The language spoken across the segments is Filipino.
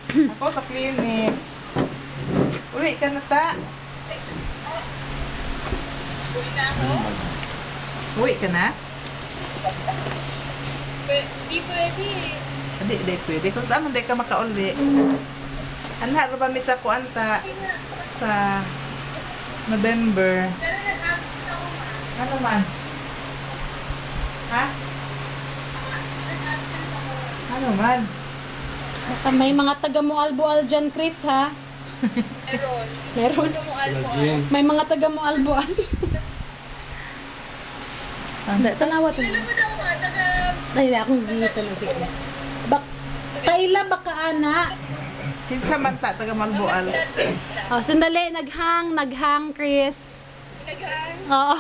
Ako sa clinic. Uwi ka na ta. Uwi na ako? Uwi ka na? Hindi pwede eh. Hindi pwede. Kung saan hindi ka makauli. Anha ba mi sa kuanta sa November. Pero nag-absent ako ma. Ano man? Ha? Nag-absent ako. Ano man? May mga taga Moalboal dyan, Chris, ha? Meron. Meron. Gusto mo alpo. May mga taga Moalboal. Tanawa to. Alam mo daw ma, taga... Ay, akong dito na si Chris. Kaila baka ana? Kinsa man ta taga Malboal. Oh, sandali, naghang, Chris. Nag-hang. Oo.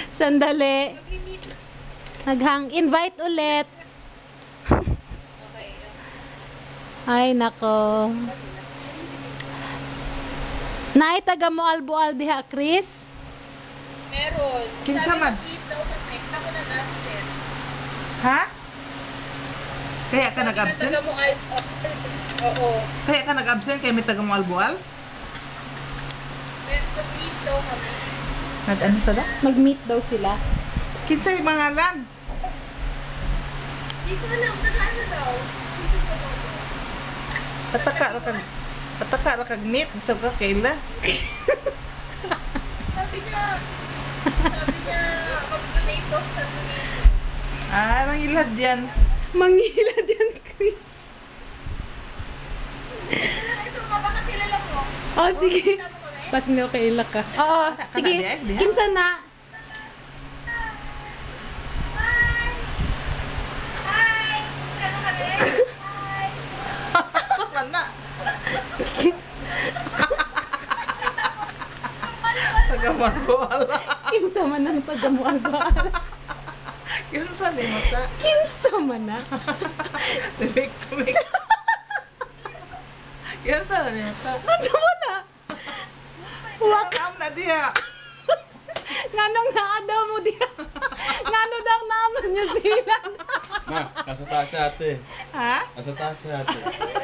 Sandali. Mag-limit. Naghang, invite ulit. Okay. Ay, nako. Naay taga Moalboal diha, Chris? Meron. Kinsa man? Sabi ng 8,000 ako nag-absent. Ha? Kaya ka nag-absent? Taga mo oo. Kaya ka nag-absent kay may taga Malboal? Meron mag-meet daw kami. Nag-ano sa da? Mag-meet daw sila. Kinsa yung mga lan? Hindi ko alam. Taga-ano daw? Dito ko daw. Pataka ra kag meet sa ka kaila. Sabi niya, mag-donate daw sa donation. Ah, nang ilad yan. Mangila dyan, Chris. Ito, baka kilala mo. Oh, sige. Tama ko na eh. Pas hindi ako kaila ka. Oo, sige. diha? Kinsa na? Hi! Hi! Ano kami? Hi! Saan na? Taga Malboal. Kinsa man ang taga Moalboal. Kinsa ni mo ta? Kinsa man na? Tumik. Kinsa ni mo ta? Kinsa man na? Wakam na diha. Nganong naadaw mo diya? Ngano daw naman niyo sila? Ma, nasa taas si ate. Ha? Nasa taas si ate.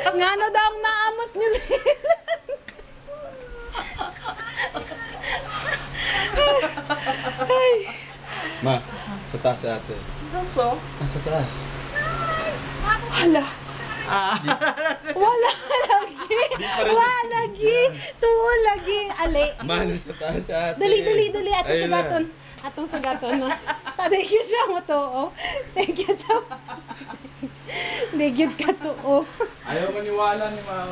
Ngano daw naamos niyo sila? Ma, sa taas si ate. So? Nasa taas. Hala. Ah. Wala lagi. Wala lagi. Tuo lagi. Ali. Ma, nasa taas si ate. Dali. Atong Ayun na. sugaton. Atong sugaton. No? Thank you siya mo to. Thank you siya. Thank you ka to. Ayaw maniwala ni Ma.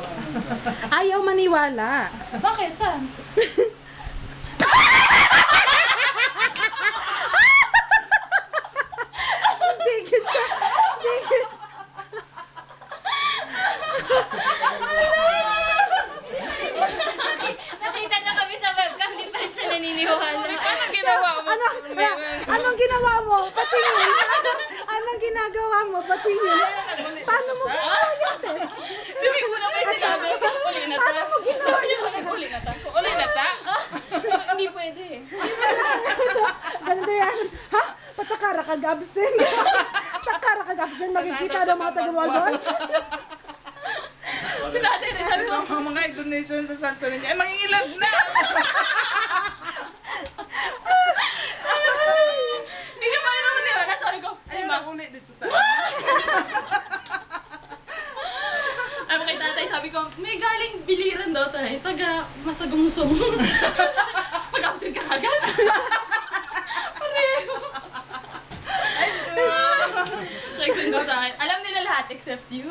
Ayaw maniwala. Bakit? Saan? Thank you siya. Thank you. Nakita na kami sa webcam, di pa siya naniniwala. Ano ginawa mo? Anong ginawa mo? Patingin. Anong ginagawa mo? Patingin. Paano mo ginawa yung test? Dumi mo na kayo sinabi. Uli na ta. Paano mo ginawa yung Uli na ta. Uli na ta? Hindi pwede eh. Ganun din reaction. Ha? Patakara kag-absent. Takara kag-absent. Magkikita ng mga taga-Walbon. Si tatay rin sabi ko, Ang mga donation sa Santo Niño. Ay, mangingilad na! hindi ka pa rin naman nila. Sabi ko, Ayaw na uli dito ta. ay kay tatay, sabi ko, may galing biliran daw tayo. Taga masagumsong. Mag-absent ka kagad. Pareho. Ay, Diyos! Nagsundo sa akin. Alam nila lahat except you.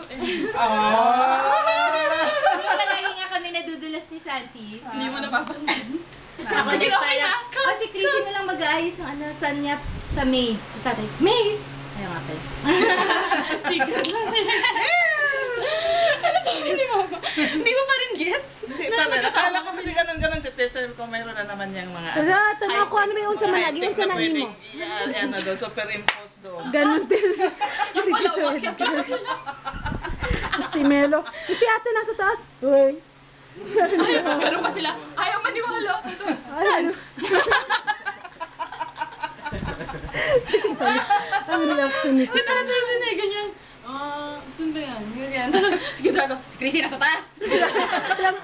Palagi nga kami nadudulas ni Santi. Hindi mo napapansin. Ako Hindi like ko parang, kinakap. kasi Chrissy na lang mag-aayos ng ano, saan niya sa May. Tapos tatay, May! Ayaw nga tayo. Secret lang sila. Ano sabi ni Mama? Hindi mo pa rin gets? Hindi pala. Nakala ko kasi ganun si Tessa kung mayroon na naman yung mga Wala, tanaw ko ano may unsa man lagi. high-tech Unsa na na pwedeng mo. ano doon, superimpose doon. Ganun din. Yung pala, umakyat lang sila. Si Melo. Si ate nasa taas. Uy. Meron pa sila, ayaw maniwala. Sabi ko, saan? Ang reaction ni Si tatay din eh, ganyan. Saan ba yan? yan. Tapos, si Drago, si Chrissy nasa taas. Alam,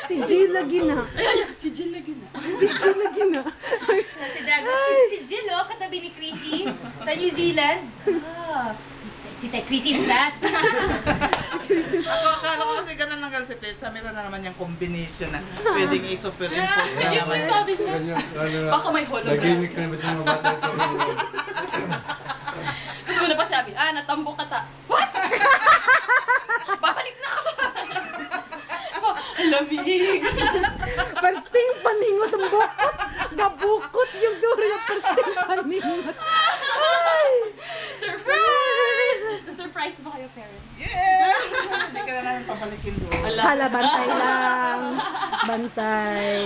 si Jill lagi na. Ay, si Jill lagi na. Si Jill lagi na. Si Drago, si Jill, oh, katabi ni Chrissy sa New Zealand. Ah, si Chrissy nasa taas. Ako, akala ko kasi ganun lang si Tessa. Meron na naman yung combination na pwedeng i-superimpose na Yun naman. yung sabi niya. Ganyan, ano na. Baka may hologram. Naginig ka na ba yung mga bata ito? Tapos una pa sabi, natambok ka ta. What? Babalik na ako. Ang lamig. Perting paningot ang bukot. Nabukot yung duri ng perting paningot. Ay! Surprise! Na-surprise ba kayo, parents? Yes! Hindi ka na namin pabalikin doon. Hala, bantay lang. Bantay.